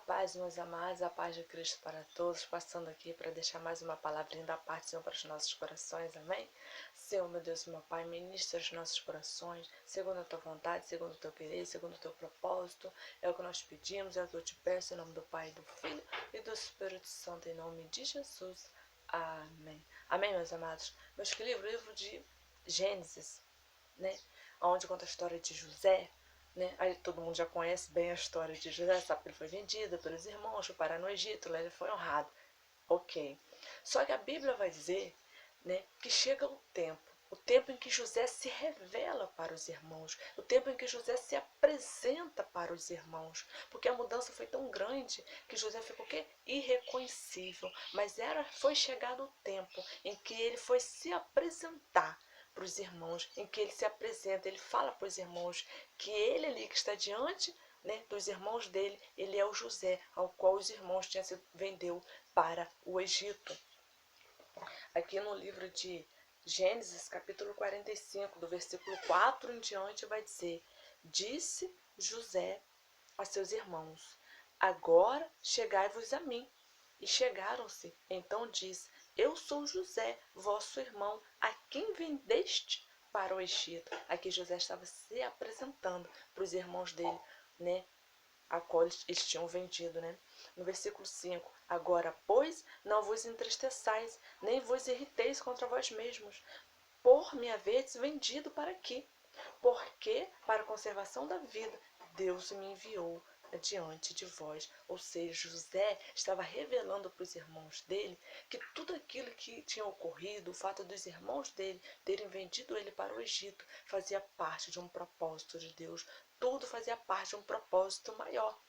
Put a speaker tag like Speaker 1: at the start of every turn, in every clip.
Speaker 1: paz, meus amados, a paz de Cristo para todos, passando aqui para deixar mais uma palavrinha da parte do Senhor para os nossos corações, amém? Senhor, meu Deus, meu Pai, ministra os nossos corações, segundo a Tua vontade, segundo o Teu querer, segundo o Teu propósito, é o que nós pedimos, é o que eu te peço, em nome do Pai, do Filho e do Espírito Santo, em nome de Jesus, amém. Amém, meus amados? Meus queridos, o livro de Gênesis, né, onde conta a história de José, né? Aí todo mundo já conhece bem a história de José, sabe que ele foi vendido pelos irmãos, foi parar no Egito, lá ele foi honrado. Ok. Só que a Bíblia vai dizer, né, que chega o tempo em que José se revela para os irmãos, o tempo em que José se apresenta para os irmãos, porque a mudança foi tão grande que José ficou o quê? Irreconhecível. Mas foi chegado o tempo em que ele foi se apresentar para os irmãos, em que ele se apresenta, ele fala para os irmãos que ele ali que está diante, né, dos irmãos dele, ele é o José, ao qual os irmãos tinham se vendeu para o Egito. Aqui no livro de Gênesis, capítulo 45, do versículo 4 em diante, vai dizer: Disse José a seus irmãos: Agora chegai-vos a mim. E chegaram-se. Então disse: Eu sou José, vosso irmão, a quem vendeste para o Egito. Aqui José estava se apresentando para os irmãos dele, né? A qual eles tinham vendido, né? No versículo 5: Agora, pois, não vos entristeçais, nem vos irriteis contra vós mesmos, por me haveres vendido para aqui, porque, para a conservação da vida, Deus me enviou diante de vós. Ou seja, José estava revelando para os irmãos dele que tudo aquilo que tinha ocorrido, o fato dos irmãos dele terem vendido ele para o Egito, fazia parte de um propósito de Deus. Tudo fazia parte de um propósito maior.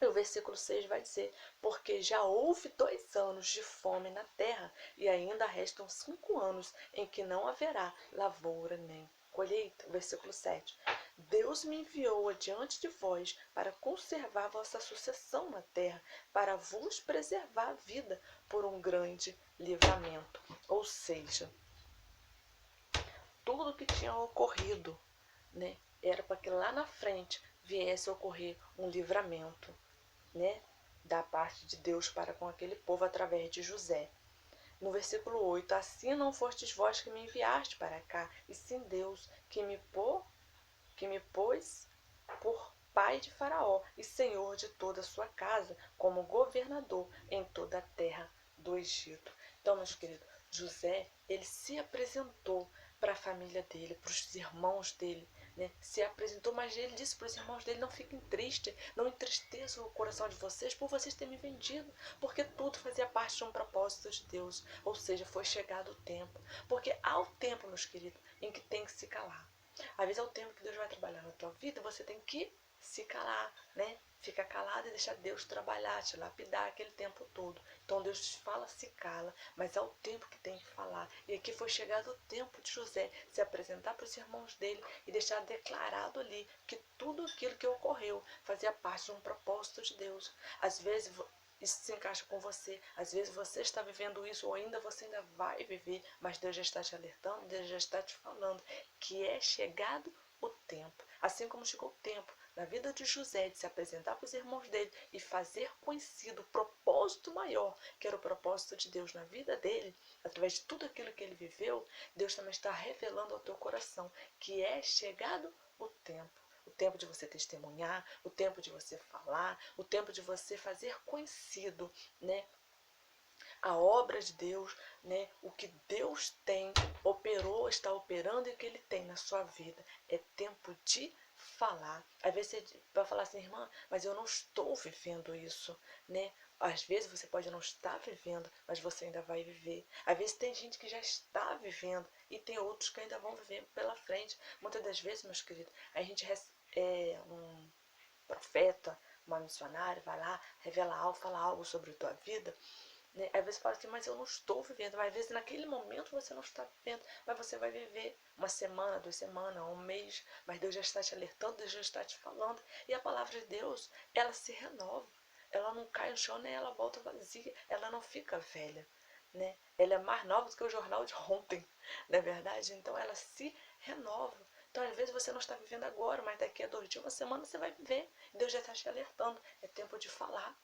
Speaker 1: E o versículo 6 vai dizer: Porque já houve 2 anos de fome na terra, e ainda restam 5 anos em que não haverá lavoura nem colheita. O versículo 7: Deus me enviou adiante de vós para conservar vossa sucessão na terra, para vos preservar a vida por um grande livramento. Ou seja, tudo que tinha ocorrido, né, era para que lá na frente viesse a ocorrer um livramento, né, da parte de Deus para com aquele povo através de José. No versículo 8: Assim não fostes vós que me enviaste para cá, e sim Deus que me pôs por pai de Faraó e senhor de toda a sua casa, como governador em toda a terra do Egito. Então, meus queridos, José, ele se apresentou para a família dele, para os irmãos dele, né? Se apresentou, mas ele disse para os irmãos dele: não fiquem tristes, não entristeçam o coração de vocês por vocês terem me vendido, porque tudo fazia parte de um propósito de Deus. Ou seja, foi chegado o tempo. Porque há o tempo, meus queridos, em que tem que se calar. Às vezes é o tempo que Deus vai trabalhar na tua vida, você tem que se calar, né? Fica calado e deixa Deus trabalhar, te lapidar aquele tempo todo. Então Deus te fala, se cala, mas é o tempo que tem que falar. E aqui foi chegado o tempo de José se apresentar para os irmãos dele e deixar declarado ali que tudo aquilo que ocorreu fazia parte de um propósito de Deus. Às vezes isso se encaixa com você. Às vezes você está vivendo isso, ou ainda você ainda vai viver, mas Deus já está te alertando, Deus já está te falando que é chegado o tempo. Assim como chegou o tempo na vida de José de se apresentar para os irmãos dele e fazer conhecido o propósito maior, que era o propósito de Deus na vida dele, através de tudo aquilo que ele viveu, Deus também está revelando ao teu coração que é chegado o tempo. O tempo de você testemunhar, o tempo de você falar, o tempo de você fazer conhecido, né, a obra de Deus, né, o que Deus tem, operou, está operando e o que Ele tem na sua vida. É tempo de falar. Às vezes você vai falar assim: irmã, mas eu não estou vivendo isso, né? Às vezes você pode não estar vivendo, mas você ainda vai viver. Às vezes tem gente que já está vivendo e tem outros que ainda vão viver pela frente. Muitas das vezes, meus queridos, a gente um profeta, uma missionária, vai lá, revela algo, fala algo sobre a tua vida, né? Às vezes fala assim: mas eu não estou vivendo. Mas às vezes naquele momento você não está vivendo, mas você vai viver uma semana, 2 semanas, um mês. Mas Deus já está te alertando, Deus já está te falando. E a palavra de Deus, ela se renova. Ela não cai no chão, nem ela volta vazia. Ela não fica velha, né? Ela é mais nova do que o jornal de ontem, não é verdade? Então ela se renova. Então, às vezes, você não está vivendo agora, mas daqui a 2 dias, uma semana, você vai viver. Deus já está te alertando. É tempo de falar.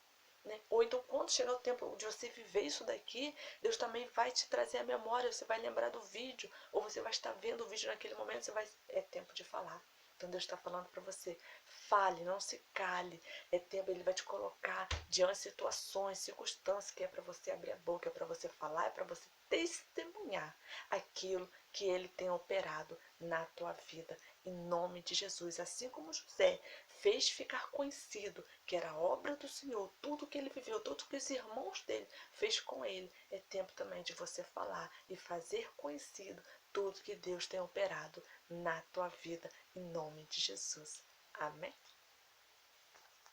Speaker 1: Né? Ou então, quando chegar o tempo de você viver isso daqui, Deus também vai te trazer a memória. Você vai lembrar do vídeo. Ou você vai estar vendo o vídeo naquele momento. É tempo de falar. Então, Deus está falando para você. Fale, não se cale. É tempo, Ele vai te colocar diante de situações, circunstâncias, que é para você abrir a boca, é para você falar, é para você testemunhar aquilo que Ele tem operado na tua vida, em nome de Jesus. Assim como José fez ficar conhecido que era obra do Senhor, tudo que ele viveu, tudo que os irmãos dele fez com ele, é tempo também de você falar e fazer conhecido tudo que Deus tem operado na tua vida, em nome de Jesus. Amém?